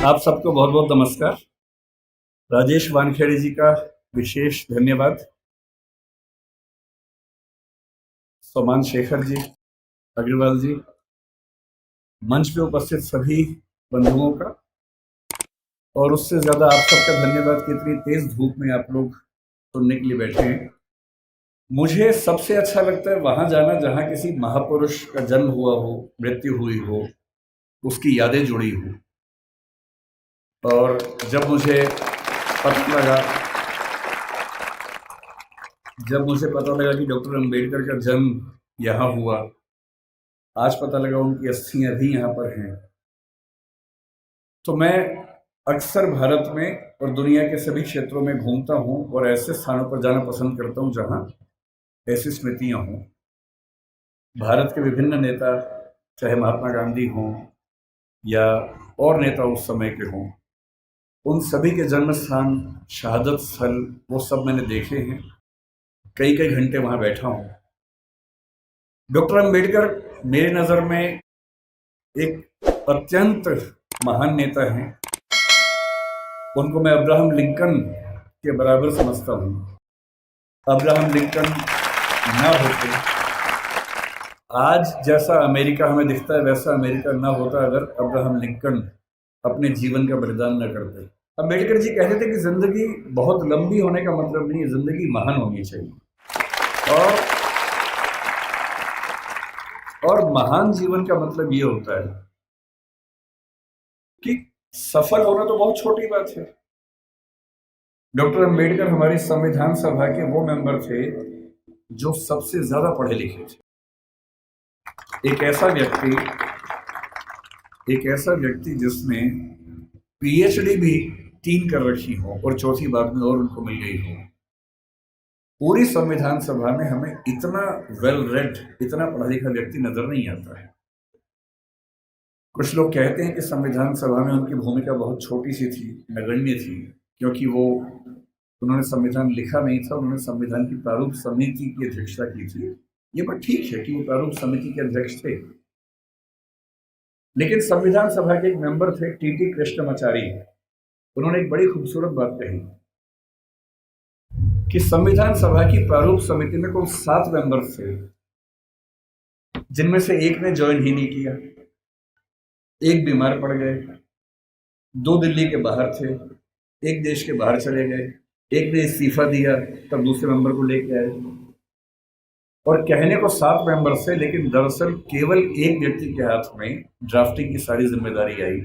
आप सबको बहुत बहुत नमस्कार। राजेश वानखेड़े जी का विशेष धन्यवाद। सोमान शेखर जी, अग्रवाल जी, मंच पे उपस्थित सभी बंधुओं का, और उससे ज़्यादा आप सबका धन्यवाद कि इतनी तेज धूप में आप लोग सुनने के लिए बैठे हैं। मुझे सबसे अच्छा लगता है वहाँ जाना जहाँ किसी महापुरुष का जन्म हुआ हो, मृत्यु हुई हो, उसकी यादें जुड़ी हो। और जब मुझे पता लगा कि डॉक्टर अंबेडकर का जन्म यहाँ हुआ, आज पता लगा उनकी अस्थियां भी यहाँ पर हैं, तो मैं अक्सर भारत में और दुनिया के सभी क्षेत्रों में घूमता हूँ और ऐसे स्थानों पर जाना पसंद करता हूँ जहाँ ऐसी स्मृतियाँ हों। भारत के विभिन्न नेता, चाहे महात्मा गांधी हों या और नेता उस समय के हों, उन सभी के जन्म स्थान, शहादत स्थल, वो सब मैंने देखे हैं। कई कई घंटे वहाँ बैठा हूँ। डॉक्टर अंबेडकर मेरी नज़र में एक अत्यंत महान नेता हैं। उनको मैं अब्राहम लिंकन के बराबर समझता हूँ। अब्राहम लिंकन ना होते, आज जैसा अमेरिका हमें दिखता है वैसा अमेरिका ना होता अगर अब्राहम लिंकन अपने जीवन का बलिदान न करते। अंबेडकर जी कहते थे कि जिंदगी बहुत लंबी होने का मतलब नहीं है, जिंदगी महान होनी चाहिए। और महान जीवन का मतलब ये होता है कि सफल होना तो बहुत छोटी बात है। डॉक्टर अंबेडकर हमारी संविधान सभा के वो मेंबर थे जो सबसे ज्यादा पढ़े लिखे थे। एक ऐसा व्यक्ति जिसने पीएचडी भी 3 कर रखी हो और चौथी बाद में और उनको मिल गई हो। पूरी संविधान सभा में हमें इतना वेल रेड, इतना पढ़ा लिखा व्यक्ति नजर नहीं आता है। कुछ लोग कहते हैं कि संविधान सभा में उनकी भूमिका बहुत छोटी सी थी, नगण्य थी, क्योंकि उन्होंने संविधान लिखा नहीं था, उन्होंने संविधान की प्रारूप समिति की अध्यक्षता की थी। ये बात ठीक है कि वो प्रारूप समिति के अध्यक्ष थे, लेकिन संविधान सभा के एक मेंबर थे टीटी कृष्णमाचारी। उन्होंने एक बड़ी खूबसूरत बात कही कि संविधान सभा की प्रारूप समिति में कुल 7 मेंबर थे, जिनमें से एक ने ज्वाइन ही नहीं किया, एक बीमार पड़ गए, 2 दिल्ली के बाहर थे, एक देश के बाहर चले गए, एक ने इस्तीफा दिया, तब दूसरे मेंबर को लेके आए। और कहने को 7 मेंबर से, लेकिन दरअसल केवल एक व्यक्ति के हाथ में ड्राफ्टिंग की सारी जिम्मेदारी आई,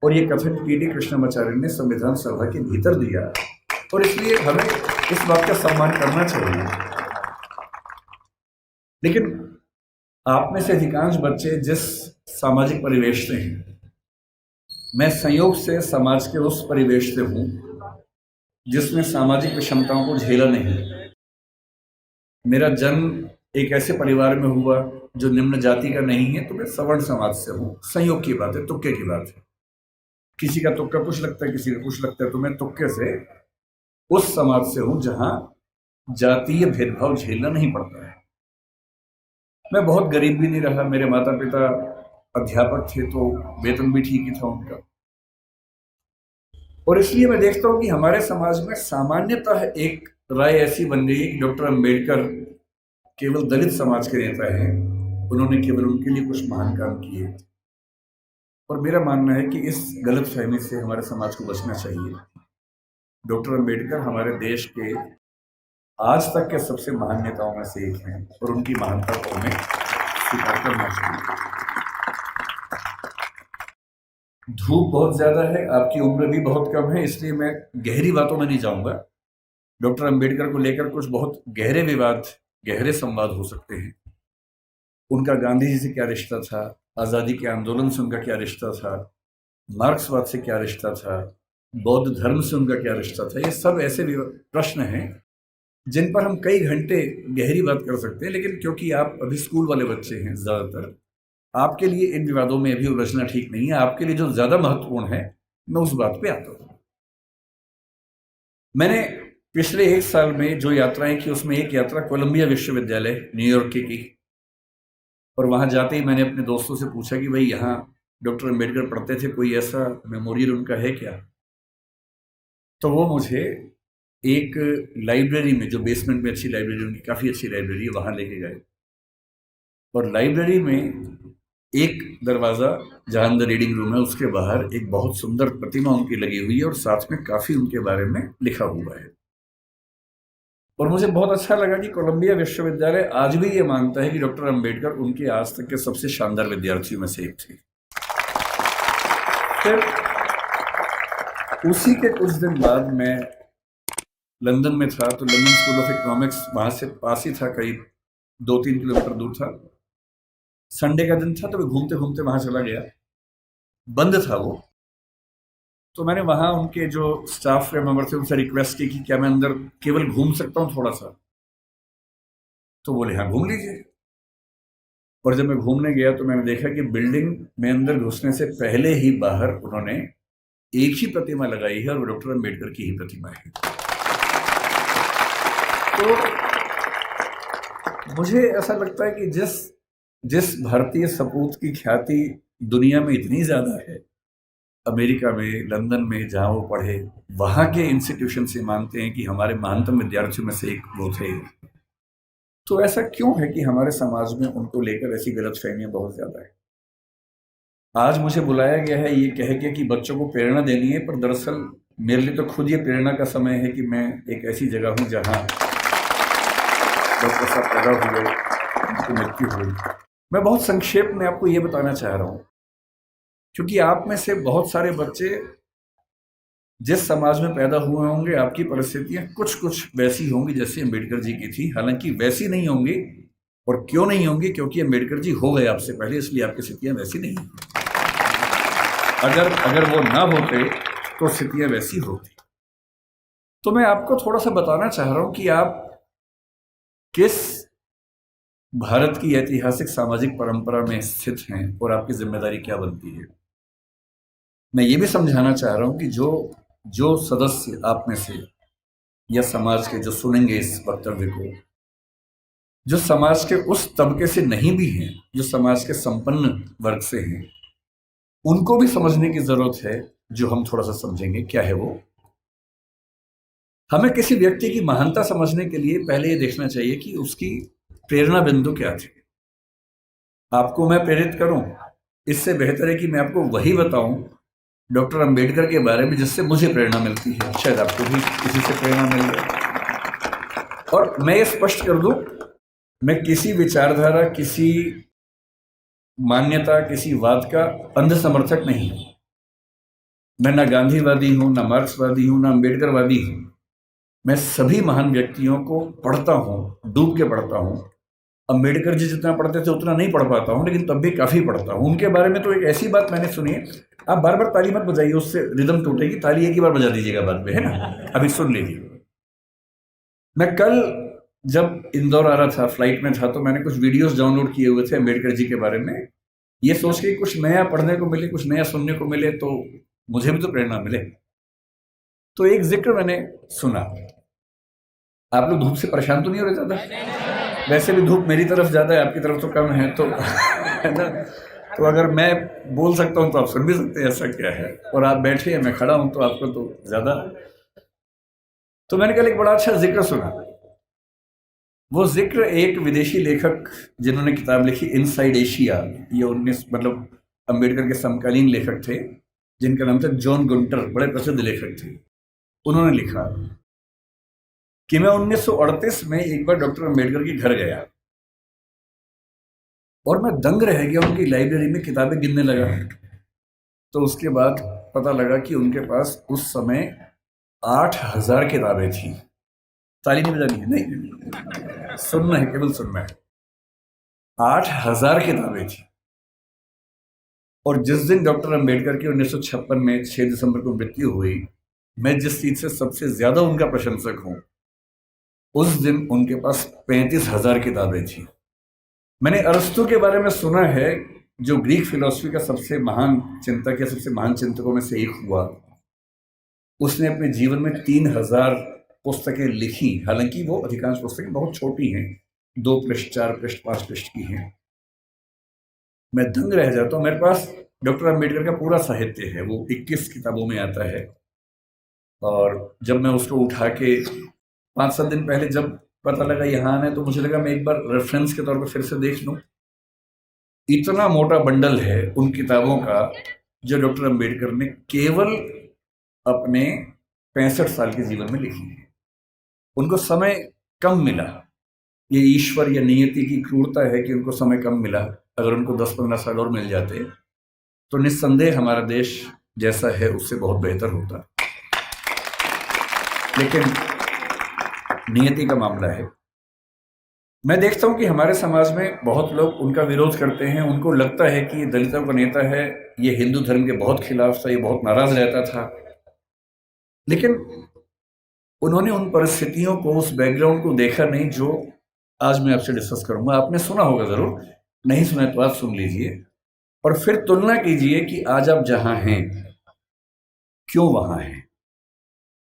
और ये कथन टीटी कृष्णमाचार्य ने संविधान सभा के भीतर दिया। और इसलिए हमें इस बात का सम्मान करना चाहिए। लेकिन आप में से अधिकांश बच्चे जिस सामाजिक परिवेश से हैं, मैं संयोग से समाज के उस परिवेश से हूं जिसमें सामाजिक विषमताओं को झेला नहीं। मेरा जन्म एक ऐसे परिवार में हुआ जो निम्न जाति का नहीं है, तो मैं सवर्ण समाज से हूँ। संयोग की बात है, तुक्के की बात है। किसी का तुक्का कुछ लगता है, किसी का कुछ लगता है, तो मैं तुक्के से उस समाज से हूँ जहां जातीय भेदभाव झेलना नहीं पड़ता है। मैं बहुत गरीब भी नहीं रहा, मेरे माता पिता अध्यापक थे तो वेतन भी ठीक ही था उनका। और इसलिए मैं देखता हूं कि हमारे समाज में सामान्यतः एक राय ऐसी बन गई कि डॉक्टर अंबेडकर केवल दलित समाज के नेता हैं, उन्होंने केवल उनके लिए कुछ महान काम किए। और मेरा मानना है कि इस गलतफहमी से हमारे समाज को बचना चाहिए। डॉक्टर अंबेडकर हमारे देश के आज तक के सबसे महान नेताओं में से एक हैं, और उनकी महानता को हमें स्वीकार करना चाहिए। धूप बहुत ज्यादा है, आपकी उम्र भी बहुत कम है, इसलिए मैं गहरी बातों में नहीं जाऊंगा। डॉक्टर अंबेडकर को लेकर कुछ बहुत गहरे विवाद, गहरे संवाद हो सकते हैं। उनका गांधी जी से क्या रिश्ता था, आजादी के आंदोलन से उनका क्या रिश्ता था, मार्क्सवाद से क्या रिश्ता था, बौद्ध धर्म से उनका क्या रिश्ता था। ये सब ऐसे प्रश्न हैं जिन पर हम कई घंटे गहरी बात कर सकते हैं। लेकिन क्योंकि आप अभी स्कूल वाले बच्चे हैं, ज्यादातर आपके लिए इन विवादों में अभी उलझना ठीक नहीं है। आपके लिए जो ज्यादा महत्वपूर्ण है, मैं उस बात पे आता हूं। मैंने पिछले 1 साल में जो यात्राएं की, उसमें एक यात्रा कोलंबिया विश्वविद्यालय न्यूयॉर्क की, और वहां जाते ही मैंने अपने दोस्तों से पूछा कि भाई यहाँ डॉक्टर अम्बेडकर पढ़ते थे, कोई ऐसा मेमोरियल उनका है क्या? तो वो मुझे एक लाइब्रेरी में, जो बेसमेंट में अच्छी लाइब्रेरी, उनकी काफ़ी अच्छी लाइब्रेरी है, वहाँ लेके गए। और लाइब्रेरी में एक दरवाज़ा जहाँ अंदर रीडिंग रूम है, उसके बाहर एक बहुत सुंदर प्रतिमा उनकी लगी हुई है और साथ में काफ़ी उनके बारे में लिखा हुआ है। और मुझे बहुत अच्छा लगा कि कोलंबिया विश्वविद्यालय आज भी ये मानता है कि डॉक्टर अम्बेडकर उनके आज तक के सबसे शानदार विद्यार्थियों में से एक थे। फिर उसी के कुछ दिन बाद मैं लंदन में था, तो लंदन स्कूल ऑफ इकोनॉमिक्स वहाँ से पास ही था, करीब 2-3 किलोमीटर दूर था। संडे का दिन था, तो मैं घूमते घूमते वहाँ चला गया। बंद था वो, तो मैंने वहाँ उनके जो स्टाफ के मेंबर थे उनसे रिक्वेस्ट की कि क्या मैं अंदर केवल घूम सकता हूँ थोड़ा सा? तो बोले हाँ, घूम लीजिए। और जब मैं घूमने गया तो मैंने देखा कि बिल्डिंग में अंदर घुसने से पहले ही बाहर उन्होंने एक ही प्रतिमा लगाई है, और वो डॉक्टर अम्बेडकर की ही प्रतिमा है। तो मुझे ऐसा लगता है कि जिस भारतीय सपूत की ख्याति दुनिया में इतनी ज़्यादा है, अमेरिका में, लंदन में जहाँ वो पढ़े, वहाँ के इंस्टीट्यूशन से मानते हैं कि हमारे महानतम विद्यार्थियों में से एक वो थे। तो ऐसा क्यों है कि हमारे समाज में उनको लेकर ऐसी गलतफहमियां बहुत ज़्यादा है? आज मुझे बुलाया गया है ये कह के कि बच्चों को प्रेरणा देनी है, पर दरअसल मेरे लिए तो खुद ये प्रेरणा का समय है कि मैं एक ऐसी जगह हूँ जहाँ डॉक्टर साहब पैदा हुए, उनकी मृत्यु हुई। मैं बहुत संक्षेप में आपको ये बताना चाह रहा हूँ, क्योंकि आप में से बहुत सारे बच्चे जिस समाज में पैदा हुए होंगे, आपकी परिस्थितियां कुछ कुछ वैसी होंगी जैसे अम्बेडकर जी की थी। हालांकि वैसी नहीं होंगी, और क्यों नहीं होंगी? क्योंकि अम्बेडकर जी हो गए आपसे पहले, इसलिए आपकी स्थितियां वैसी नहीं। अगर वो ना होते तो स्थितियां वैसी होती। तो मैं आपको थोड़ा सा बताना चाह रहा हूं कि आप किस भारत की ऐतिहासिक सामाजिक परंपरा में स्थित हैं और आपकी जिम्मेदारी क्या बनती है। मैं ये भी समझाना चाह रहा हूं कि जो सदस्य आप में से या समाज के जो सुनेंगे इस वक्तव्य को, जो समाज के उस तबके से नहीं भी हैं, जो समाज के संपन्न वर्ग से हैं, उनको भी समझने की जरूरत है। जो हम थोड़ा सा समझेंगे क्या है वो। हमें किसी व्यक्ति की महानता समझने के लिए पहले ये देखना चाहिए कि उसकी प्रेरणा बिंदु क्या थे। आपको मैं प्रेरित करूं, इससे बेहतर है कि मैं आपको वही बताऊं डॉक्टर अंबेडकर के बारे में जिससे मुझे प्रेरणा मिलती है। शायद आपको भी किसी से प्रेरणा मिल जाए। और मैं ये स्पष्ट कर दूं, मैं किसी विचारधारा, किसी मान्यता, किसी वाद का अंध समर्थक नहीं हूं। मैं ना गांधीवादी हूं, ना मार्क्सवादी हूं, ना अंबेडकरवादी हूं। मैं सभी महान व्यक्तियों को पढ़ता हूं, डूब के पढ़ता हूं। अंबेडकर जी जितना पढ़ते थे उतना नहीं पढ़ पाता हूं, लेकिन तब भी काफी पढ़ता हूं। उनके बारे में तो एक ऐसी बात मैंने सुनी है, आप बार बार ताली मत बजाइए, उससे रिदम टूटेगी। ताली एक ही बार बजा दीजिएगा बाद में, है ना? अभी सुन लीजिए। मैं कल जब इंदौर आ रहा था, फ्लाइट में था, तो मैंने कुछ वीडियोस डाउनलोड किए हुए थे अम्बेडकर जी के बारे में, ये सोच के कुछ नया पढ़ने को मिले, कुछ नया सुनने को मिले, तो मुझे भी तो प्रेरणा मिले। तो एक जिक्र मैंने सुना। आप लोग धूप से परेशान तो नहीं हो रहे ज्यादा? वैसे भी धूप मेरी तरफ ज्यादा है, आपकी तरफ तो कम है, तो है ना? तो अगर मैं बोल सकता हूं तो आप सुन भी सकते हैं, ऐसा क्या है। और आप बैठे हैं, मैं खड़ा हूं, तो आपको तो ज्यादा। तो मैंने कल एक बड़ा अच्छा जिक्र सुना। वो जिक्र एक विदेशी लेखक जिन्होंने किताब लिखी इनसाइड एशिया, ये 19 मतलब अंबेडकर के समकालीन लेखक थे, जिनका नाम था जॉन गुंटर, बड़े प्रसिद्ध लेखक थे। उन्होंने लिखा कि मैं 1938 में एक बार डॉक्टर अंबेडकर के घर गया और मैं दंग रह गया। उनकी लाइब्रेरी में किताबें गिनने लगा, तो उसके बाद पता लगा कि उनके पास उस समय 8000 किताबें थी। ताली नहीं बजानी है, नहीं, सुनना है, केवल सुनना है। 8000 किताबें थी। और जिस दिन डॉक्टर अंबेडकर की 1956 में 6 दिसंबर को मृत्यु हुई, मैं जिस चीज से सबसे ज्यादा उनका प्रशंसक हूं, उस दिन उनके पास 35,000 किताबें थी। मैंने अरस्तु के बारे में सुना है, जो ग्रीक फिलॉसफी का सबसे महान चिंतक या सबसे महान चिंतकों में से एक हुआ। उसने अपने जीवन में 3000 पुस्तकें लिखी। हालांकि वो अधिकांश पुस्तकें बहुत छोटी हैं, 2 पृष्ठ, 4 पृष्ठ, 5 पृष्ठ की हैं। मैं दंग रह जाता हूँ। मेरे पास डॉक्टर अम्बेडकर का पूरा साहित्य है, वो 21 किताबों में आता है। और जब मैं उसको उठा के 5-7 दिन पहले जब पता लगा यहाँ आना है, तो मुझे लगा मैं एक बार रेफरेंस के तौर पर फिर से देख लूँ। इतना मोटा बंडल है उन किताबों का जो डॉक्टर अम्बेडकर ने केवल अपने 65 साल के जीवन में लिखी है। उनको समय कम मिला, ये ईश्वर या नियति की क्रूरता है कि उनको समय कम मिला। अगर उनको 10-15 साल और मिल जाते तो निस्संदेह हमारा देश जैसा है उससे बहुत बेहतर होता। लेकिन नियति का मामला है। मैं देखता हूं कि हमारे समाज में बहुत लोग उनका विरोध करते हैं। उनको लगता है कि ये दलितों का नेता है, ये हिंदू धर्म के बहुत खिलाफ था, ये बहुत नाराज रहता था। लेकिन उन्होंने उन परिस्थितियों को, उस बैकग्राउंड को देखा नहीं जो आज मैं आपसे डिस्कस करूंगा। आपने सुना होगा जरूर, नहीं सुना तो आप सुन लीजिए और फिर तुलना कीजिए कि आज आप जहां हैं क्यों वहां हैं।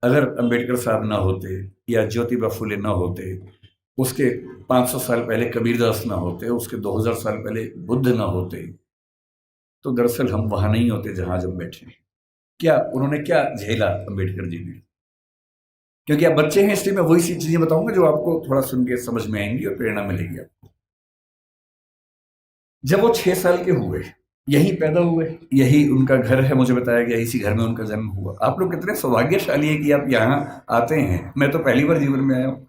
अगर अंबेडकर साहब ना होते या ज्योतिबा फुले ना होते, उसके 500 साल पहले कबीरदास ना होते, उसके 2000 साल पहले बुद्ध ना होते, तो दरअसल हम वहां नहीं होते जहां जब बैठे। क्या उन्होंने क्या झेला अंबेडकर जी ने? क्योंकि आप बच्चे हैं इसलिए मैं वही सी चीजें बताऊंगा जो आपको थोड़ा सुन के समझ में आएंगी और प्रेरणा मिलेगी आपको। जब वो 6 साल के हुए, यहीं पैदा हुए, यही उनका घर है, मुझे बताया गया इसी घर में उनका जन्म हुआ। आप लोग कितने सौभाग्यशाली है कि आप यहाँ आते हैं। मैं तो पहली बार जीवन में आया हूँ।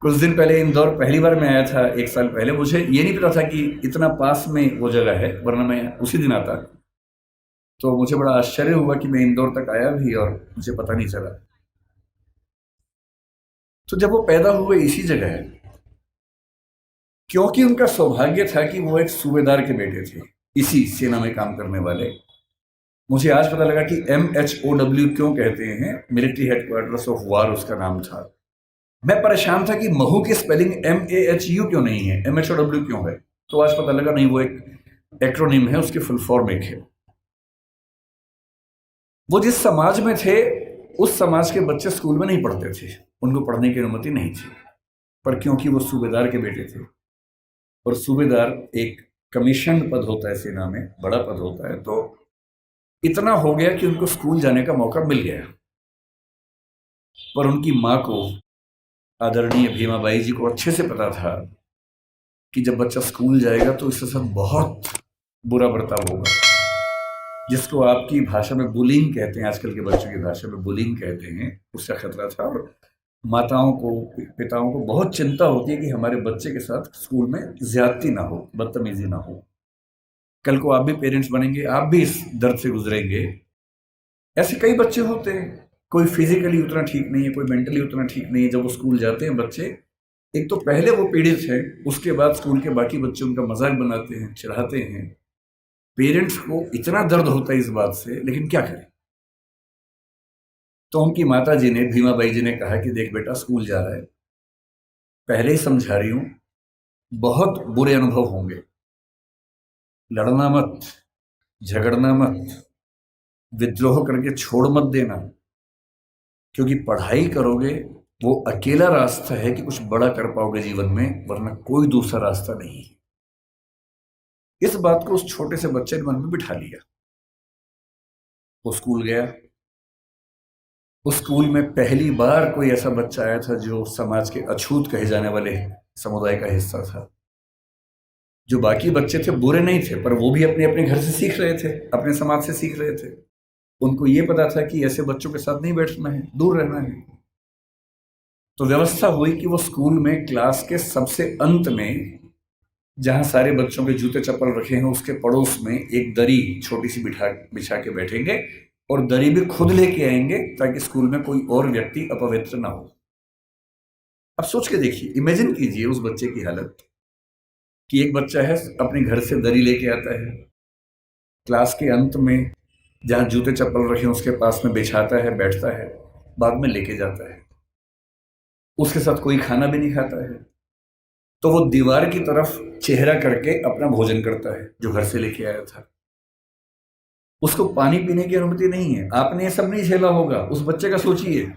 कुछ दिन पहले इंदौर पहली बार मैं आया था, 1 साल पहले। मुझे ये नहीं पता था कि इतना पास में वो जगह है, वरना मैं उसी दिन आता। तो मुझे बड़ा आश्चर्य हुआ कि मैं इंदौर तक आया भी और मुझे पता नहीं चला। तो जब वो पैदा हुए इसी जगह है, क्योंकि उनका सौभाग्य था कि वो एक सूबेदार के बेटे थे, इसी सेना में काम करने वाले। मुझे आज पता लगा कि MHOW क्यों कहते हैं, मिलिट्री हेडक्वार्टर्स ऑफ वार उसका नाम था। मैं परेशान था कि महू की स्पेलिंग MAHU क्यों नहीं है, MHOW क्यों है। तो आज पता लगा नहीं, वो एक एक्रोनिम है, उसकी फुल फॉर्म एक है। वो जिस समाज में थे उस समाज के बच्चे स्कूल में नहीं पढ़ते थे, उनको पढ़ने की अनुमति नहीं थी। पर क्योंकि वो सूबेदार के बेटे थे, और सूबेदार एक कमीशन पद होता है सेना में, बड़ा पद होता है, तो इतना हो गया कि उनको स्कूल जाने का मौका मिल गया। पर उनकी माँ को, आदरणीय भीमाबाई जी को अच्छे से पता था कि जब बच्चा स्कूल जाएगा तो इसके साथ बहुत बुरा बर्ताव होगा, जिसको आपकी भाषा में बुलिंग कहते हैं, आजकल के बच्चों की भाषा में बुलिंग कहते हैं, उसका खतरा था। और माताओं को, पिताओं को बहुत चिंता होती है कि हमारे बच्चे के साथ स्कूल में ज्यादती ना हो, बदतमीजी ना हो। कल को आप भी पेरेंट्स बनेंगे, आप भी इस दर्द से गुजरेंगे। ऐसे कई बच्चे होते हैं, कोई फिजिकली उतना ठीक नहीं है, कोई मेंटली उतना ठीक नहीं है। जब वो स्कूल जाते हैं बच्चे, एक तो पहले वो पीड़ित है, उसके बाद स्कूल के बाकी बच्चे उनका मजाक बनाते हैं, चिढ़ाते हैं। पेरेंट्स को इतना दर्द होता है इस बात से, लेकिन क्या करें। तो उनकी माता जी ने, भीमाबाई जी ने कहा कि देख बेटा, स्कूल जा रहा है, पहले ही समझा रही हूं, बहुत बुरे अनुभव होंगे, लड़ना मत, झगड़ना मत, विद्रोह करके छोड़ मत देना, क्योंकि पढ़ाई करोगे वो अकेला रास्ता है कि कुछ बड़ा कर पाओगे जीवन में, वरना कोई दूसरा रास्ता नहीं है। इस बात को उस छोटे से बच्चे ने मन में बिठा लिया। वो स्कूल गया। उस स्कूल में पहली बार कोई ऐसा बच्चा आया था जो समाज के अछूत कहे जाने वाले समुदाय का हिस्सा था। जो बाकी बच्चे थे बुरे नहीं थे, पर वो भी अपने अपने घर से सीख रहे थे, अपने समाज से सीख रहे थे। उनको ये पता था कि ऐसे बच्चों के साथ नहीं बैठना है, दूर रहना है। तो व्यवस्था हुई कि वो स्कूल में क्लास के सबसे अंत में, जहां सारे बच्चों के जूते चप्पल रखे हैं, उसके पड़ोस में एक दरी छोटी सी बिछा के बैठेंगे और दरी भी खुद लेके आएंगे ताकि स्कूल में कोई और व्यक्ति अपवित्र ना हो। अब सोच के देखिए, इमेजिन कीजिए उस बच्चे की हालत कि एक बच्चा है, अपने घर से दरी लेके आता है, क्लास के अंत में जहां जूते चप्पल रखे हैं उसके पास में बिछाता है, बैठता है, बाद में लेके जाता है। उसके साथ कोई खाना भी नहीं खाता है, तो वो दीवार की तरफ चेहरा करके अपना भोजन करता है जो घर से लेके आया था। उसको पानी पीने की अनुमति नहीं है। आपने ये सब नहीं झेला होगा, उस बच्चे का सोचिए।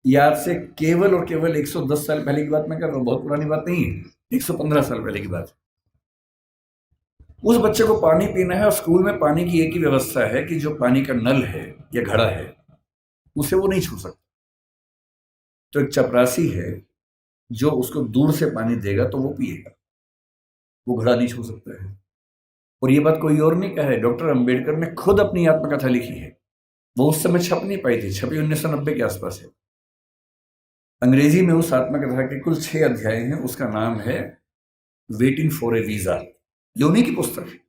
याद से केवल और केवल 110 साल पहले की बात मैं कर रहा हूँ, बहुत पुरानी बात नहीं है, 115 साल पहले की बात। उस बच्चे को पानी पीना है और स्कूल में पानी की एक ही व्यवस्था है कि जो पानी का नल है या घड़ा है उसे वो नहीं छू सकता। तो एक चपरासी है जो उसको दूर से पानी देगा तो वो पिएगा, वो घड़ा नहीं छू सकता है। और ये बात कोई और नहीं कहा है, डॉक्टर अंबेडकर ने खुद अपनी आत्मकथा लिखी है। वो उस समय छप नहीं पाई थी, छपी 1990 के आसपास है। अंग्रेजी में उस आत्मकथा के कुल 6 अध्याय हैं। उसका नाम है वेटिंग फॉर ए वीजा। ये उन्हीं की पुस्तक है।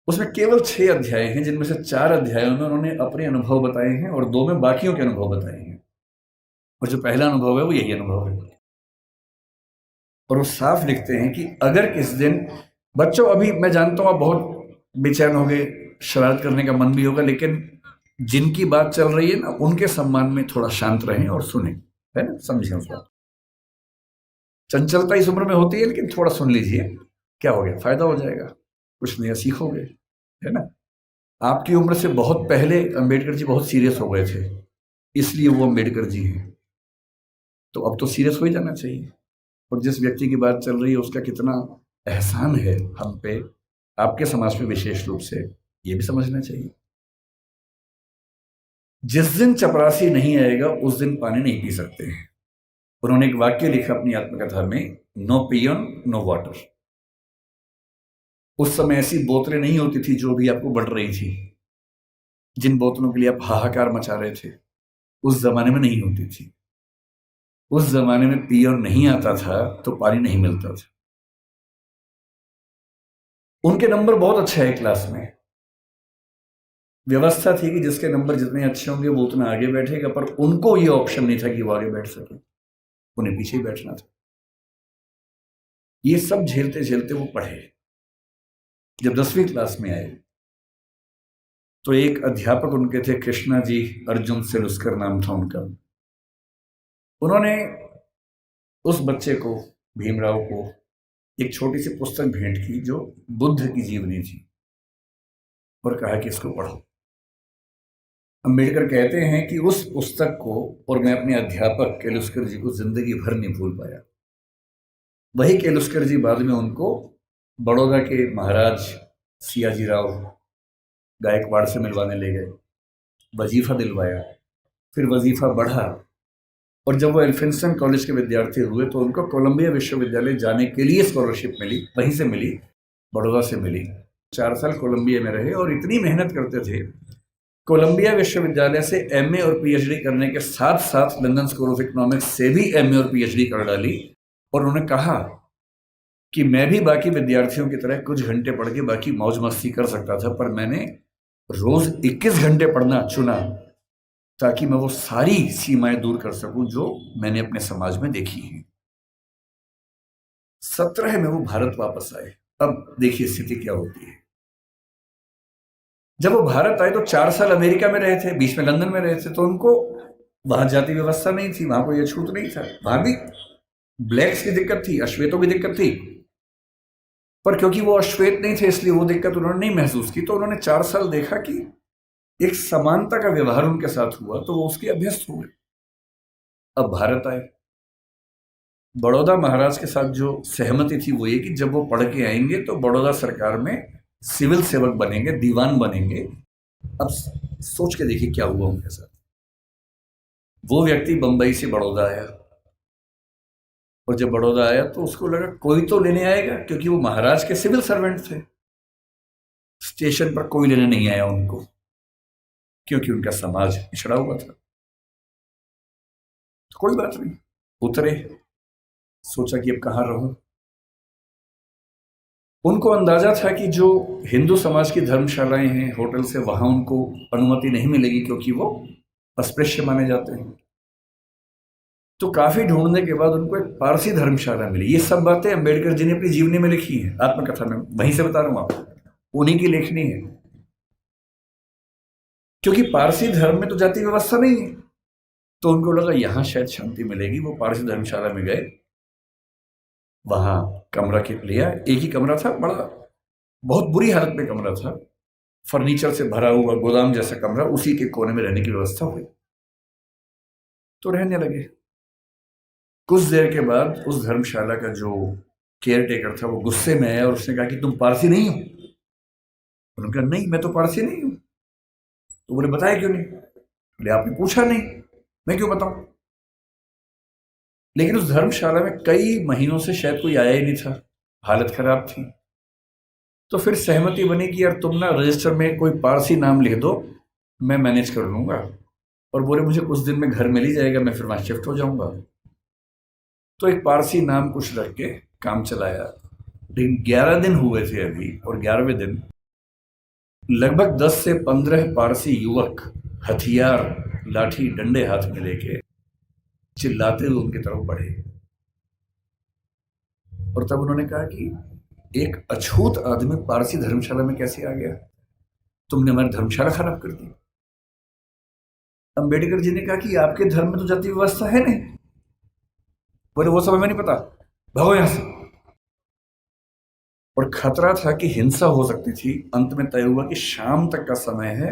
उसमें केवल 6 अध्याय हैं, जिनमें से 4 अध्यायों में उन्होंने अपने अनुभव बताए हैं और 2 में बाकियों के अनुभव बताए हैं। और जो पहला अनुभव है वो यही अनुभव है। और वो साफ लिखते हैं कि अगर किस दिन बच्चों, अभी मैं जानता हूं आप बहुत बेचैन हो गए, शरारत करने का मन भी होगा, लेकिन जिनकी बात चल रही है ना उनके सम्मान में थोड़ा शांत रहें और सुने, है ना, समझें उस बात। चंचलता इस उम्र में होती है, लेकिन थोड़ा सुन लीजिए, क्या हो गया, फायदा हो जाएगा, कुछ नया सीखोगे, है ना। आपकी उम्र से बहुत पहले अंबेडकर जी बहुत सीरियस हो गए थे, इसलिए वो अंबेडकर जी हैं। तो अब तो सीरियस हो ही जाना चाहिए। और जिस व्यक्ति की बात चल रही है उसका कितना एहसान है हम पे, आपके समाज पे विशेष रूप से, ये भी समझना चाहिए। जिस दिन चपरासी नहीं आएगा उस दिन पानी नहीं पी सकते हैं। उन्होंने एक वाक्य लिखा अपनी आत्मकथा में, नो पियन नो वाटर। उस समय ऐसी बोतलें नहीं होती थी जो भी आपको बढ़ रही थी, जिन बोतलों के लिए आप हाहाकार मचा रहे थे, उस जमाने में नहीं होती थी। उस जमाने में पियन नहीं आता था तो पानी नहीं मिलता था। उनके नंबर बहुत अच्छे है क्लास में, व्यवस्था थी कि जिसके नंबर जितने अच्छे होंगे वो उतना आगे बैठेगा, पर उनको ये ऑप्शन नहीं था कि वो आगे बैठ सके, उन्हें पीछे ही बैठना था। ये सब झेलते झेलते वो पढ़े। जब 10वीं क्लास में आए तो एक अध्यापक उनके थे, कृष्णा जी अर्जुन सेलुस्कर नाम था उनका। उन्होंने उस बच्चे को, भीमराव को, एक छोटी सी पुस्तक भेंट की जो बुद्ध की जीवनी थी, और कहा कि इसको पढ़ो। अंबेडकर कहते हैं कि उस पुस्तक को और मैं अपने अध्यापक केलुस्कर जी को जिंदगी भर नहीं भूल पाया। वही केलुस्कर जी बाद में उनको बड़ौदा के महाराज सियाजी राव गायकवाड़ से मिलवाने ले गए, वजीफा दिलवाया, फिर वजीफा बढ़ा, और जब वो एल्फिंस्टन कॉलेज के विद्यार्थी हुए तो उनको कोलंबिया विश्वविद्यालय जाने के लिए स्कॉलरशिप मिली, वहीं से मिली, बड़ौदा से मिली। 4 साल कोलंबिया में रहे और इतनी मेहनत करते थे, कोलंबिया विश्वविद्यालय से एमए और पीएचडी करने के साथ साथ लंदन स्कूल ऑफ इकोनॉमिक्स से भी एमए और पीएचडी कर डाली। और उन्होंने कहा कि मैं भी बाकी विद्यार्थियों की तरह कुछ घंटे पढ़ के बाकी मौज मस्ती कर सकता था, पर मैंने रोज 21 घंटे पढ़ना चुना ताकि मैं वो सारी सीमाएं दूर कर सकूं जो मैंने अपने समाज में देखी हैं। 17 में वो भारत वापस आए। अब देखिए स्थिति क्या होती है। जब वो भारत आए तो 4 साल अमेरिका में रहे थे, बीच में लंदन में रहे थे, तो उनको वहां जाति व्यवस्था नहीं थी, वहां कोई अछूत नहीं था। वहां भी ब्लैक्स की दिक्कत थी, अश्वेतों की दिक्कत थी, पर क्योंकि वो अश्वेत नहीं थे इसलिए वो दिक्कत उन्होंने नहीं महसूस की। तो उन्होंने 4 साल देखा कि एक समानता का व्यवहार उनके साथ हुआ, तो वो उसके अभ्यस्त हुए। अब भारत आए, बड़ौदा महाराज के साथ जो सहमति थी वो ये कि जब वो पढ़ के आएंगे तो बड़ौदा सरकार में सिविल सेवक बनेंगे, दीवान बनेंगे। अब सोच के देखिए क्या हुआ उनके साथ। वो व्यक्ति बंबई से बड़ौदा आया, और जब बड़ौदा आया तो उसको लगा कोई तो लेने आएगा, क्योंकि वो महाराज के सिविल सर्वेंट थे। स्टेशन पर कोई लेने नहीं आया उनको, क्योंकि उनका समाज पिछड़ा हुआ था। तो कोई बात नहीं, उतरे, सोचा कि अब कहाँ रहूं। उनको अंदाजा था कि जो हिंदू समाज की धर्मशालाएं हैं, होटल से, वहां उनको अनुमति नहीं मिलेगी, क्योंकि वो अस्पृश्य माने जाते हैं। तो काफी ढूंढने के बाद उनको एक पारसी धर्मशाला मिली। ये सब बातें अंबेडकर जी ने अपनी जीवनी में लिखी है, आत्मकथा में, वहीं से बता रहा हूं आपको, उन्हीं की लेखनी है। क्योंकि पारसी धर्म में तो जाति व्यवस्था नहीं है, तो उनको लगा यहां शायद शांति मिलेगी। वो पारसी धर्मशाला में गए, वहां कमरा लिया। एक ही कमरा था, बड़ा बहुत बुरी हालत में कमरा था, फर्नीचर से भरा हुआ गोदाम जैसा कमरा, उसी के कोने में रहने की व्यवस्था हुई। तो रहने लगे। कुछ देर के बाद उस धर्मशाला का जो केयर टेकर था, वो गुस्से में आया और उसने कहा कि तुम पारसी नहीं हो। उन्होंने कहा नहीं, मैं तो पारसी नहीं हूं। तो बोले बताया क्यों नहीं? बोले आपने पूछा नहीं, मैं क्यों बताऊं? लेकिन उस धर्मशाला में कई महीनों से शायद कोई आया ही नहीं था, हालत खराब थी। तो फिर सहमति बनी कि यार तुम ना रजिस्टर में कोई पारसी नाम लिख दो, मैं मैनेज कर लूंगा। और बोले मुझे कुछ दिन में घर मिल ही जाएगा, मैं फिर वहां शिफ्ट हो जाऊंगा। तो एक पारसी नाम कुछ रख के काम चलाया। लेकिन 11 दिन हुए थे अभी, और 11वें दिन लगभग 10 से 15 पारसी युवक हथियार, लाठी डंडे हाथ में लेके चिल्लाते हुए उनकी तरफ बढ़े। और तब उन्होंने कहा कि एक अछूत आदमी पारसी धर्मशाला में कैसे आ गया? तुमने हमारी धर्मशाला खराब कर दी। अंबेडकर जी ने कहा कि आपके धर्म में तो जाति व्यवस्था है नहीं। बोले वो सब हमें नहीं पता, भागो यहां से। और खतरा था कि हिंसा हो सकती थी। अंत में तय हुआ कि शाम तक का समय है,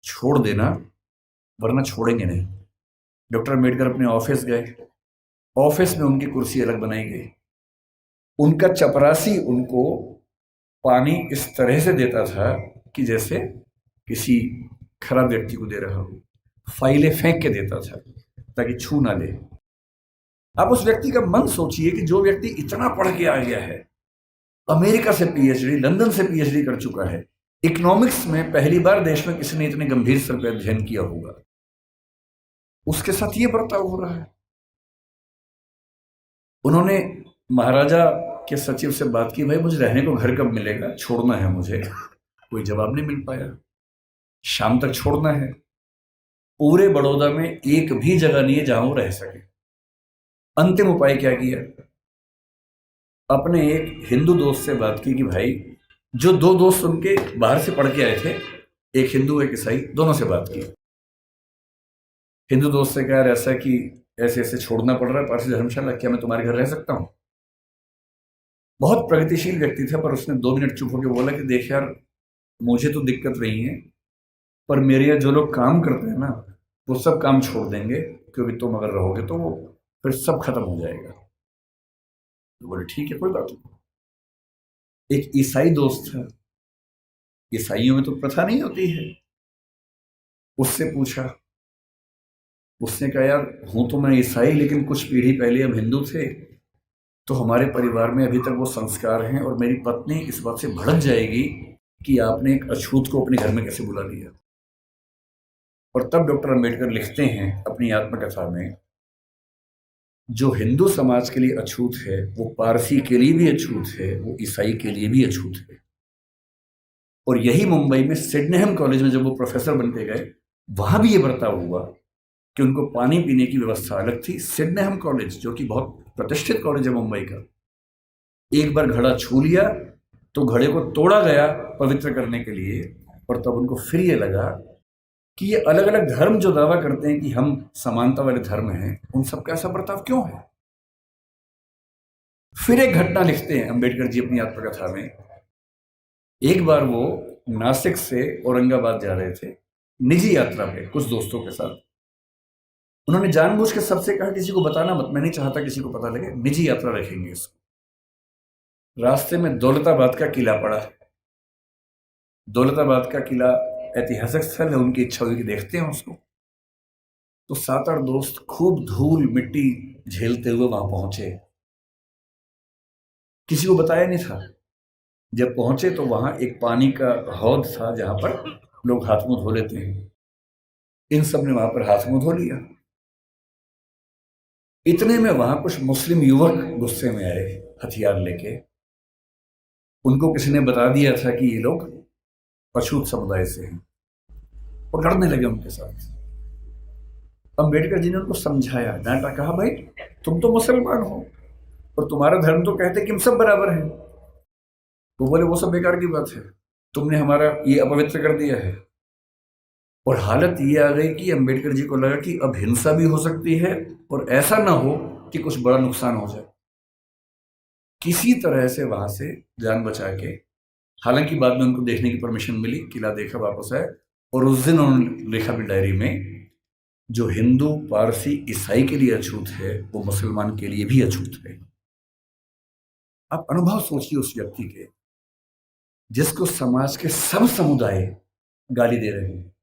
छोड़ देना, वरना छोड़ेंगे नहीं। डॉक्टर अम्बेडकर अपने ऑफिस गए। ऑफिस में उनकी कुर्सी अलग बनाई गई। उनका चपरासी उनको पानी इस तरह से देता था कि जैसे किसी खराब व्यक्ति को दे रहा हो। फाइलें फेंक के देता था ताकि छू ना ले। आप उस व्यक्ति का मन सोचिए कि जो व्यक्ति इतना पढ़ के आ गया है, अमेरिका से पीएचडी, लंदन से पीएचडी कर चुका है, इकोनॉमिक्स में पहली बार देश में किसी ने इतने गंभीर स्तर पर अध्ययन किया होगा, उसके साथ ये बर्ताव हो रहा है। उन्होंने महाराजा के सचिव से बात की, भाई मुझे रहने को घर कब मिलेगा, छोड़ना है मुझे। कोई जवाब नहीं मिल पाया। शाम तक छोड़ना है। पूरे बड़ौदा में एक भी जगह नहीं है जहां वो रह सके। अंतिम उपाय क्या किया? अपने एक हिंदू दोस्त से बात की कि भाई, जो दो दोस्त उनके बाहर से पढ़ के आए थे, एक हिंदू एक ईसाई, दोनों से बात की। हिंदू दोस्त से कहा ऐसा कि ऐसे ऐसे छोड़ना पड़ रहा है पारसी धर्मशाला, क्या मैं तुम्हारे घर रह सकता हूं? बहुत प्रगतिशील व्यक्ति था, पर उसने 2 मिनट चुप होकर बोला कि देख यार, मुझे तो दिक्कत नहीं है, पर मेरे यहाँ जो लोग काम करते हैं ना, वो सब काम छोड़ देंगे, क्योंकि तुम अगर रहोगे तो वो फिर सब खत्म हो जाएगा। तो बोले ठीक है, कोई बात नहीं। एक ईसाई दोस्त था, ईसाइयों में तो प्रथा नहीं होती है, उससे पूछा। उसने कहा यार, हूं तो मैं ईसाई, लेकिन कुछ पीढ़ी पहले हम हिंदू थे, तो हमारे परिवार में अभी तक वो संस्कार हैं, और मेरी पत्नी इस बात से भड़क जाएगी कि आपने एक अछूत को अपने घर में कैसे बुला लिया। और तब डॉक्टर अम्बेडकर लिखते हैं अपनी आत्मकथा में, जो हिंदू समाज के लिए अछूत है, वो पारसी के लिए भी अछूत है, वो ईसाई के लिए भी अछूत है। और यही मुंबई में सिडनेहम कॉलेज में जब वो प्रोफेसर बन के गए, वहां भी ये बर्ताव हुआ कि उनको पानी पीने की व्यवस्था अलग थी। सिडनेहम कॉलेज, जो कि बहुत प्रतिष्ठित कॉलेज है मुंबई का, एक बार घड़ा छू लिया तो घड़े को तोड़ा गया पवित्र करने के लिए। और तब उनको फिर ये लगा कि ये अलग अलग धर्म जो दावा करते हैं कि हम समानता वाले धर्म हैं, उन सबका ऐसा बर्ताव क्यों है। फिर एक घटना लिखते हैं अम्बेडकर जी अपनी आत्मकथा में। एक बार वो नासिक से औरंगाबाद जा रहे थे निजी यात्रा पे कुछ दोस्तों के साथ। उन्होंने जानबूझ के सबसे कहा किसी को बताना मत, मैं नहीं चाहता किसी को पता लगे, निजी यात्रा रखेंगे इसको। रास्ते में दौलताबाद का किला पड़ा। दौलताबाद का किला ऐतिहासिक स्थल है, उनकी इच्छा हुई कि देखते हैं उसको। तो 7-8 दोस्त खूब धूल मिट्टी झेलते हुए वहां पहुंचे। किसी को बताया नहीं था। जब पहुंचे तो वहां एक पानी का हौद था जहां पर लोग हाथ मुंह धो लेते हैं। इन सब ने वहां पर हाथ मुंह धो लिया। इतने में वहां कुछ मुस्लिम युवक गुस्से में आए हथियार लेके। उनको किसी ने बता दिया था कि ये लोग अछूत समुदाय से हैं, और लड़ने लगे उनके साथ। अम्बेडकर जी ने उनको समझाया, डांटा, कहा भाई तुम तो मुसलमान हो और तुम्हारा धर्म तो कहते कि हम सब बराबर हैं। वो बोले वो सब बेकार की बात है, तुमने हमारा ये अपवित्र कर दिया है। और हालत ये आ गई कि अम्बेडकर जी को लगा कि अब हिंसा भी हो सकती है, और ऐसा ना हो कि कुछ बड़ा नुकसान हो जाए। किसी तरह से वहां से जान बचा के, हालांकि बाद में उनको देखने की परमिशन मिली, किला देखा, वापस आए। और उस दिन उन्होंने लिखा भी डायरी में, जो हिंदू पारसी ईसाई के लिए अछूत है, वो मुसलमान के लिए भी अछूत है। आप अनुभव सोचिए उस व्यक्ति के, जिसको समाज के सब समुदाय गाली दे रहे हैं।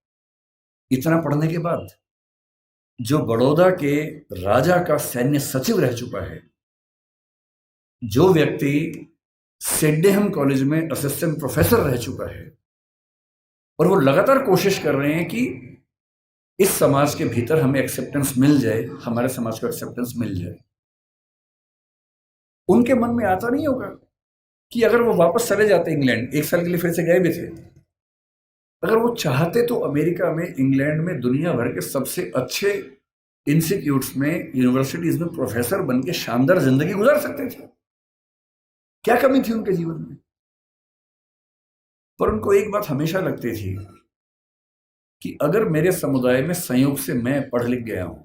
इतना पढ़ने के बाद, जो बड़ौदा के राजा का सैन्य सचिव रह चुका है, जो व्यक्ति सिडनेहम कॉलेज में असिस्टेंट प्रोफेसर रह चुका है, और वो लगातार कोशिश कर रहे हैं कि इस समाज के भीतर हमें एक्सेप्टेंस मिल जाए, हमारे समाज को एक्सेप्टेंस मिल जाए। उनके मन में आता नहीं होगा कि अगर वो वापस चले जाते इंग्लैंड, 1 साल के लिए फिर से गए भी थे, अगर वो चाहते तो अमेरिका में, इंग्लैंड में, दुनिया भर के सबसे अच्छे इंस्टीट्यूट्स में, यूनिवर्सिटीज में प्रोफेसर बन के शानदार जिंदगी गुजार सकते थे। क्या कमी थी उनके जीवन में? पर उनको एक बात हमेशा लगती थी कि अगर मेरे समुदाय में संयोग से मैं पढ़ लिख गया हूं,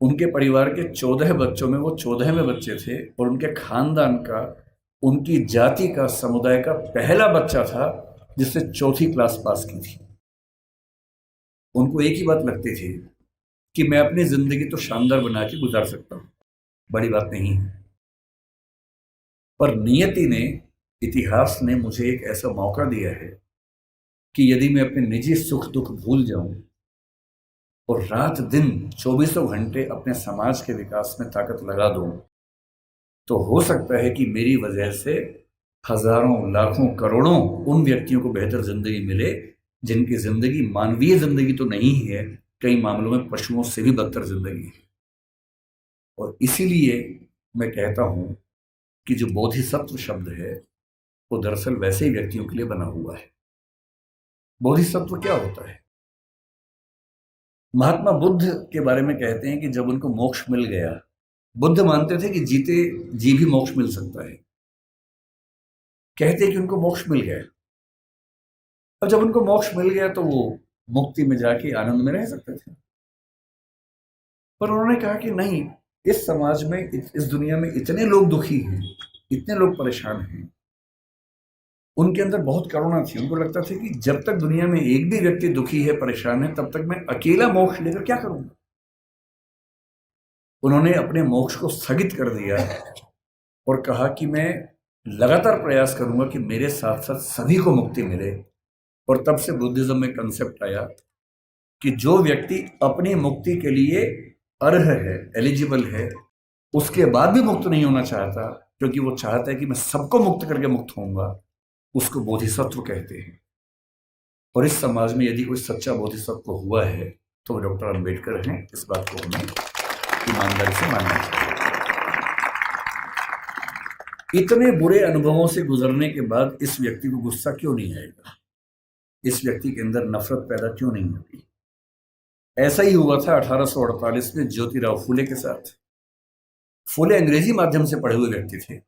उनके परिवार के 14 बच्चों में वो 14वें बच्चे थे, और उनके खानदान का, उनकी जाति का, समुदाय का पहला बच्चा था जिसने 4th क्लास पास की थी। उनको एक ही बात लगती थी कि मैं अपनी जिंदगी तो शानदार बना के गुजार सकता हूं, बड़ी बात नहीं है। पर नियति ने, इतिहास ने मुझे एक ऐसा मौका दिया है कि यदि मैं अपने निजी सुख दुख भूल जाऊं और रात दिन 24 घंटे अपने समाज के विकास में ताकत लगा दूं, तो हो सकता है कि मेरी वजह से हजारों, लाखों, करोड़ों उन व्यक्तियों को बेहतर जिंदगी मिले जिनकी जिंदगी मानवीय जिंदगी तो नहीं है, कई मामलों में पशुओं से भी बदतर जिंदगी है। और इसीलिए मैं कहता हूं कि जो बोधिसत्व शब्द है वो दरअसल वैसे ही व्यक्तियों के लिए बना हुआ है। बोधिसत्व क्या होता है? महात्मा बुद्ध के बारे में कहते हैं कि जब उनको मोक्ष मिल गया, बुद्ध मानते थे कि जीते जी भी मोक्ष मिल सकता है, कहते हैं कि उनको मोक्ष मिल गया। अब जब उनको मोक्ष मिल गया तो वो मुक्ति में जाके आनंद में रह सकते थे, पर उन्होंने कहा कि नहीं, इस समाज में, इस दुनिया में इतने लोग दुखी हैं, इतने लोग परेशान हैं। उनके अंदर बहुत करुणा थी। उनको लगता था कि जब तक दुनिया में एक भी व्यक्ति दुखी है, परेशान है, तब तक मैं अकेला मोक्ष लेकर क्या करूंगा। उन्होंने अपने मोक्ष को स्थगित कर दिया और कहा कि मैं लगातार प्रयास करूंगा कि मेरे साथ साथ सभी को मुक्ति मिले। और तब से बुद्धिज्म में कंसेप्ट आया कि जो व्यक्ति अपनी मुक्ति के लिए अर्ह है, एलिजिबल है, उसके बाद भी मुक्त नहीं होना चाहता, क्योंकि वो चाहता है कि मैं सबको मुक्त करके मुक्त होऊंगा, उसको बोधिसत्व कहते हैं। और इस समाज में यदि कोई सच्चा बोधिसत्व हुआ है तो डॉक्टर अंबेडकर हैं। इस बात को हमें ईमानदारी से मानना चाहिए। इतने बुरे अनुभवों से गुजरने के बाद इस व्यक्ति को गुस्सा क्यों नहीं आएगा? इस व्यक्ति के अंदर नफरत पैदा क्यों नहीं होगी? ऐसा ही हुआ था 1848 में ज्योतिराव फूले के साथ। फूले अंग्रेजी माध्यम से पढ़े हुए व्यक्ति थे,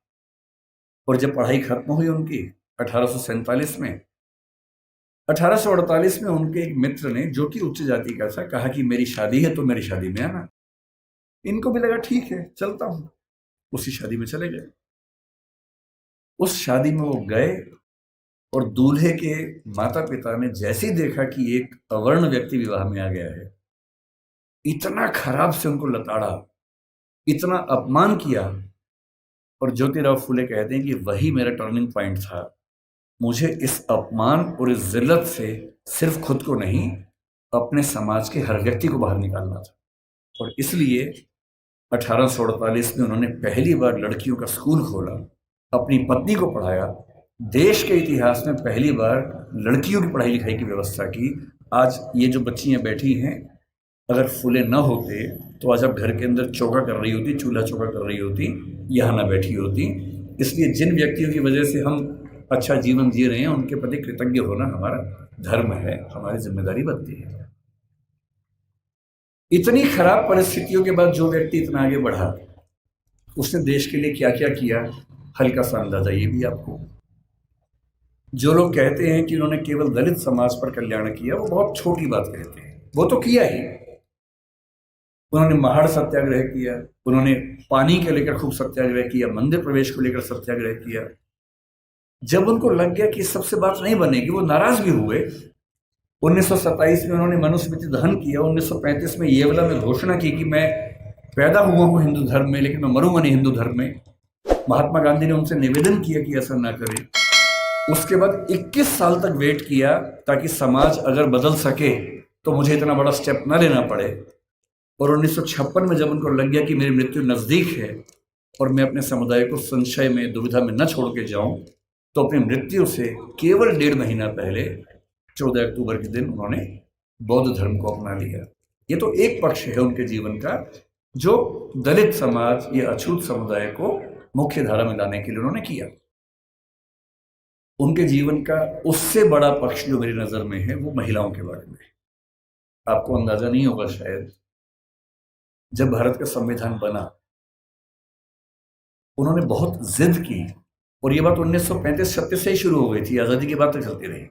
और जब पढ़ाई खत्म हुई उनकी 1847 में, 1848 में उनके एक मित्र ने, जो कि उच्च जाति का था, कहा कि मेरी शादी है तो मेरी शादी में आना। इनको भी लगा ठीक है, चलता हूं। उसी शादी में चले गए। उस शादी में वो गए और दूल्हे के माता पिता ने जैसे ही देखा कि एक अवर्ण व्यक्ति विवाह में आ गया है, इतना खराब से उनको लताड़ा, इतना अपमान किया। और ज्योतिराव फूले कहते हैं कि वही मेरा टर्निंग पॉइंट था। मुझे इस अपमान और इस जिल्लत से सिर्फ खुद को नहीं, अपने समाज के हर व्यक्ति को बाहर निकालना था। और इसलिए 1848 में उन्होंने पहली बार लड़कियों का स्कूल खोला, अपनी पत्नी को पढ़ाया, देश के इतिहास में पहली बार लड़कियों की पढ़ाई लिखाई की व्यवस्था की। आज ये जो बच्चियां बैठी हैं, अगर फूले न होते तो आज आप घर के अंदर चौका कर रही होती, चूल्हा चौका कर रही होती, यहाँ ना बैठी होती। इसलिए जिन व्यक्तियों की वजह से हम अच्छा जीवन जी रहे हैं, उनके प्रति कृतज्ञ होना हमारा धर्म है, हमारी जिम्मेदारी बनती है। इतनी खराब परिस्थितियों के बाद जो व्यक्ति इतना आगे बढ़ा, उसने देश के लिए क्या क्या किया, हल्का सा अंदाजा ये भी आपको। जो लोग कहते हैं कि उन्होंने केवल दलित समाज पर कल्याण किया, वो बहुत छोटी बात कहते हैं। वो तो किया ही। उन्होंने महाड़ सत्याग्रह किया, उन्होंने पानी के लेकर खूब सत्याग्रह किया, मंदिर प्रवेश को लेकर सत्याग्रह किया। जब उनको लग गया कि सबसे बात नहीं बनेगी, वो नाराज भी हुए। 1927 में उन्होंने मनुस्मृति दहन किया। 1935 में येवला में घोषणा की कि मैं पैदा हुआ हूं हिंदू धर्म में, लेकिन मैं मरूंगा नहीं हिंदू धर्म में। महात्मा गांधी ने उनसे निवेदन किया कि ऐसा ना करें। उसके बाद 21 साल तक वेट किया ताकि समाज अगर बदल सके तो मुझे इतना बड़ा स्टेप ना लेना पड़े। और 1956 में जब उनको लग गया कि मेरी मृत्यु नज़दीक है और मैं अपने समुदाय को संशय में, दुविधा में न छोड़ के जाऊं, तो अपनी मृत्यु से केवल 1.5 महीना पहले 14 अक्टूबर के दिन उन्होंने बौद्ध धर्म को अपना लिया। ये तो एक पक्ष है उनके जीवन का, जो दलित समाज या अछूत समुदाय को मुख्य धारा में लाने के लिए उन्होंने किया। उनके जीवन का उससे बड़ा पक्ष जो मेरी नज़र में है वो महिलाओं के बारे में। आपको अंदाजा नहीं होगा शायद, जब भारत का संविधान बना उन्होंने बहुत जिद की, और ये बात 1935-36 से ही शुरू हो गई थी, आज़ादी की बात तक चलती रही,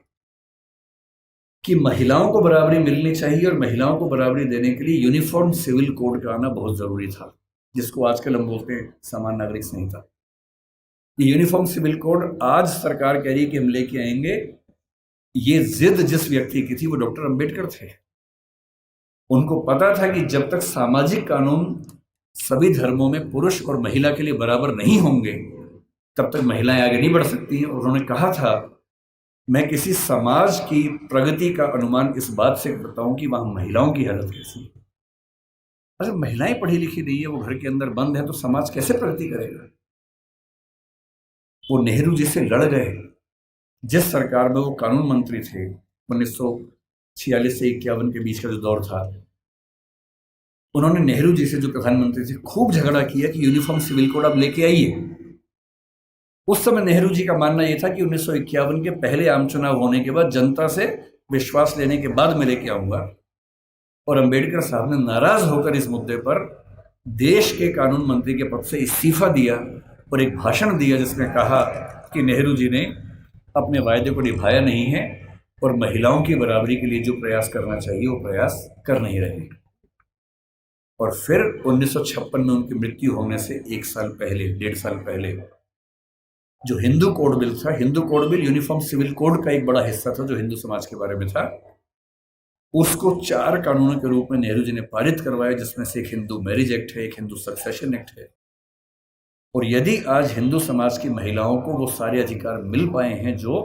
कि महिलाओं को बराबरी मिलनी चाहिए और महिलाओं को बराबरी देने के लिए यूनिफॉर्म सिविल कोड का आना बहुत ज़रूरी था, जिसको आजकल हम बोलते हैं समान नागरिक संहिता। ये यूनिफॉर्म सिविल कोड आज सरकार कह रही है कि हम लेके आएंगे। ये जिद जिस व्यक्ति की थी वो डॉक्टर अंबेडकर थे। उनको पता था कि जब तक सामाजिक कानून सभी धर्मों में पुरुष और महिला के लिए बराबर नहीं होंगे तब तक महिलाएं आगे नहीं बढ़ सकती हैं। और उन्होंने कहा था, मैं किसी समाज की प्रगति का अनुमान इस बात से करता हूं कि वहां महिलाओं की हालत कैसी है। अगर महिलाएं पढ़ी लिखी नहीं है, वो घर के अंदर बंद है, तो समाज कैसे प्रगति करेगा। वो नेहरू जी से लड़ गए। जिस सरकार में वो कानून मंत्री थे 1946 से 51 के बीच का जो दौर था, उन्होंने नेहरू जी से, जो प्रधानमंत्री थे, खूब झगड़ा किया कि यूनिफॉर्म सिविल कोड आप लेके आइए। उस समय नेहरू जी का मानना यह था कि 1951 के पहले आम चुनाव होने के बाद जनता से विश्वास लेने के बाद मैं लेके आऊंगा। और अंबेडकर साहब ने नाराज होकर इस मुद्दे पर देश के कानून मंत्री के पद से इस्तीफा दिया और एक भाषण दिया जिसमें कहा कि नेहरू जी ने अपने वायदे को निभाया नहीं है और महिलाओं की बराबरी के लिए जो प्रयास करना चाहिए वो प्रयास कर नहीं रहे। और फिर 1956 में उनकी मृत्यु होने से 1 साल पहले, 1.5 साल पहले, जो हिंदू कोड बिल था, Hindu code bill uniform civil code का एक बड़ा हिस्सा था जो हिंदू समाज के बारे में था, उसको 4 कानूनों के रूप में नेहरू जी ने पारित करवाया, जिसमें से एक हिंदू मैरिज एक्ट है, एक हिंदू सक्सेशन एक्ट है। और यदि आज हिंदू समाज की महिलाओं को वो सारे अधिकार मिल पाए हैं जो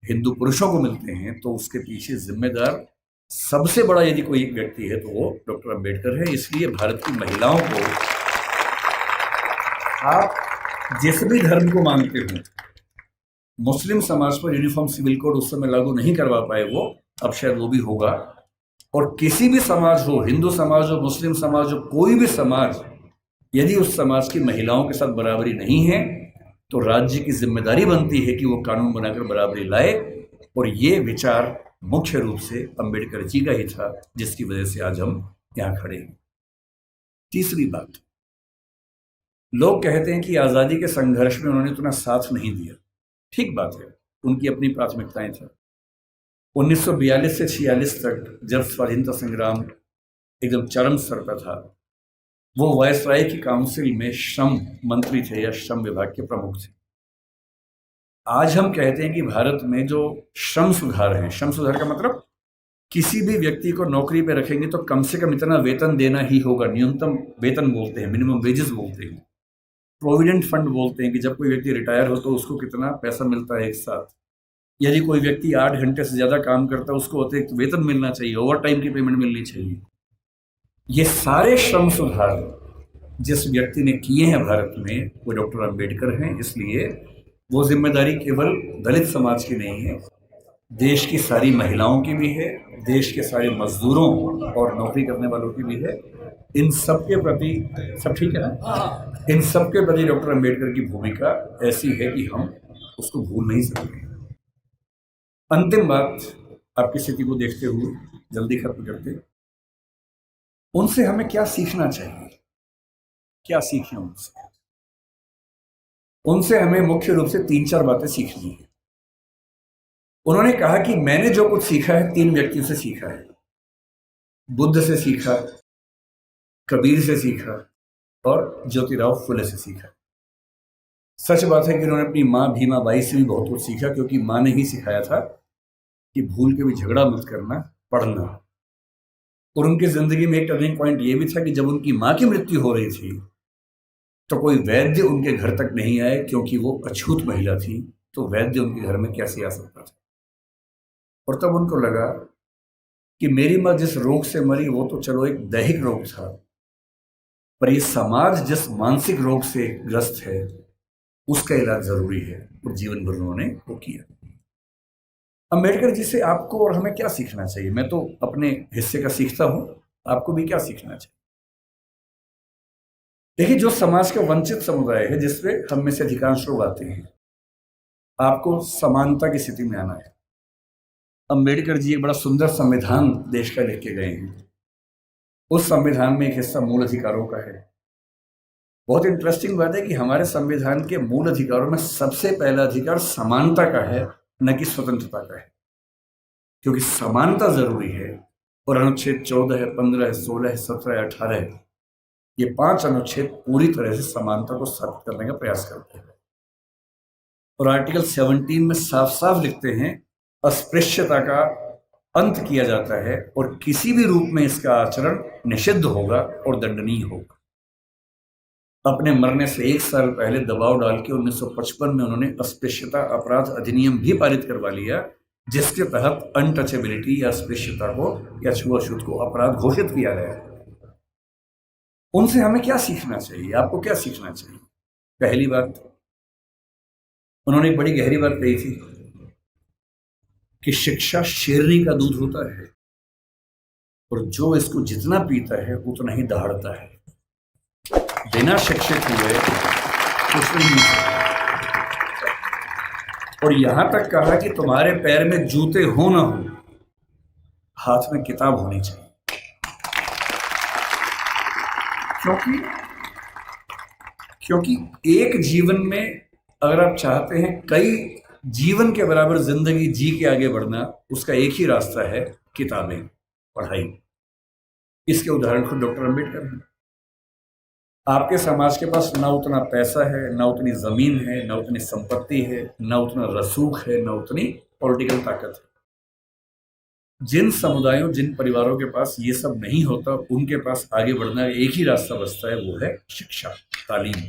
हिंदू पुरुषों को मिलते हैं, तो उसके पीछे जिम्मेदार सबसे बड़ा यदि कोई एक व्यक्ति है तो वो डॉक्टर अंबेडकर है। इसलिए भारत की महिलाओं को, आप जिस भी धर्म को मानते हो, मुस्लिम समाज पर यूनिफॉर्म सिविल कोड उस समय लागू नहीं करवा पाए वो, अब शायद वो भी होगा। और किसी भी समाज हो, हिंदू समाज हो, मुस्लिम समाज हो, कोई भी समाज, यदि उस समाज की महिलाओं के साथ बराबरी नहीं है तो राज्य की जिम्मेदारी बनती है कि वो कानून बनाकर बराबरी लाए। और ये विचार मुख्य रूप से अंबेडकर जी का ही था, जिसकी वजह से आज हम यहाँ खड़े हैं। तीसरी बात, लोग कहते हैं कि आज़ादी के संघर्ष में उन्होंने इतना साथ नहीं दिया। ठीक बात है, उनकी अपनी प्राथमिकताएं थी। 1942 से 46 तक जब स्वाधीनता संग्राम एकदम चरम स्तर पर था, वो वायसराय की काउंसिल में श्रम मंत्री थे या श्रम विभाग के प्रमुख थे। आज हम कहते हैं कि भारत में जो श्रम सुधार है, श्रम सुधार का मतलब किसी भी व्यक्ति को नौकरी पे रखेंगे तो कम से कम इतना वेतन देना ही होगा। न्यूनतम वेतन बोलते हैं, मिनिमम वेजेस बोलते हैं, प्रोविडेंट फंड बोलते हैं कि जब कोई व्यक्ति रिटायर हो तो उसको कितना पैसा मिलता है एक साथ। यदि कोई व्यक्ति 8 घंटे से ज़्यादा काम करता है उसको अतिरिक्त वेतन मिलना चाहिए, ओवर टाइम की पेमेंट मिलनी चाहिए। ये सारे श्रम सुधार जिस व्यक्ति ने किए हैं भारत में, वो डॉक्टर अंबेडकर हैं। इसलिए वो जिम्मेदारी केवल दलित समाज की नहीं है, देश की सारी महिलाओं की भी है, देश के सारे मजदूरों और नौकरी करने वालों की भी है। इन सब के प्रति, सब ठीक है ना, इन सब के प्रति डॉक्टर अंबेडकर की भूमिका ऐसी है कि हम उसको भूल नहीं सकते। अंतिम बात, आपकी स्थिति को देखते हुए जल्दी खत्म करते, उनसे हमें क्या सीखना चाहिए, क्या सीखें उनसे? उनसे हमें मुख्य रूप से 3-4 बातें सीखनी है। उन्होंने कहा कि मैंने जो कुछ सीखा है 3 व्यक्तियों से सीखा है, बुद्ध से सीखा, कबीर से सीखा और ज्योतिराव फुले से सीखा। सच बात है कि उन्होंने अपनी माँ भीमा बाई से भी बहुत कुछ सीखा, क्योंकि माँ ने ही सिखाया था कि भूल के भी झगड़ा मत करना, पढ़ना। और उनकी जिंदगी में एक टर्निंग पॉइंट ये भी था कि जब उनकी माँ की मृत्यु हो रही थी तो कोई वैद्य उनके घर तक नहीं आए, क्योंकि वो अछूत महिला थी, तो वैद्य उनके घर में कैसे आ सकता था। और तब उनको लगा कि मेरी माँ जिस रोग से मरी वो तो चलो एक दैहिक रोग था, पर ये समाज जिस मानसिक रोग से ग्रस्त है उसका इलाज जरूरी है, और जीवन भर उन्होंने वो किया। अम्बेडकर जी से आपको और हमें क्या सीखना चाहिए? मैं तो अपने हिस्से का सीखता हूं, आपको भी क्या सीखना चाहिए? देखिए, जो समाज का वंचित समुदाय है जिसमें हम में से अधिकांश लोग आते हैं, आपको समानता की स्थिति में आना है। अम्बेडकर जी एक बड़ा सुंदर संविधान देश का लिख के गए हैं। उस संविधान में एक हिस्सा मूल अधिकारों का है। बहुत इंटरेस्टिंग बात है कि हमारे संविधान के मूल अधिकारों में सबसे पहला अधिकार समानता का है, न कि स्वतंत्रता का है, क्योंकि समानता जरूरी है। और अनुच्छेद 14 है, 15 है, 16 है, 17 है, 18 है, ये 5 अनुच्छेद पूरी तरह से समानता को स्थापित करने का प्रयास करते हैं। और आर्टिकल 17 में साफ साफ लिखते हैं, अस्पृश्यता का अंत किया जाता है और किसी भी रूप में इसका आचरण निषिद्ध होगा और दंडनीय होगा। अपने मरने से 1 साल पहले दबाव डाल के 1955 में उन्होंने अस्पृश्यता अपराध अधिनियम भी पारित करवा लिया, जिसके तहत अनटचेबिलिटी या अस्पृश्यता को या छुआछूत को अपराध घोषित किया गया। उनसे हमें क्या सीखना चाहिए? आपको क्या सीखना चाहिए? पहली बात, उन्होंने एक बड़ी गहरी बात कही थी कि शिक्षा शेरनी का दूध होता है, और जो इसको जितना पीता है उतना ही दहाड़ता है। बिना शिक्षित हुए कुछ नहीं हो सकता। और यहां तक कहा कि तुम्हारे पैर में जूते हो ना हो, हाथ में किताब होनी चाहिए। क्योंकि एक जीवन में अगर आप चाहते हैं कई जीवन के बराबर जिंदगी जी के आगे बढ़ना, उसका एक ही रास्ता है, किताबें, पढ़ाई। इसके उदाहरण खुद डॉक्टर अम्बेडकर हैं। आपके समाज के पास ना उतना पैसा है, ना उतनी जमीन है, ना उतनी संपत्ति है, ना उतना रसूख है, ना उतनी पॉलिटिकल ताकत है। जिन समुदायों, जिन परिवारों के पास ये सब नहीं होता, उनके पास आगे बढ़ना एक ही रास्ता बचता है, वो है शिक्षा, तालीम।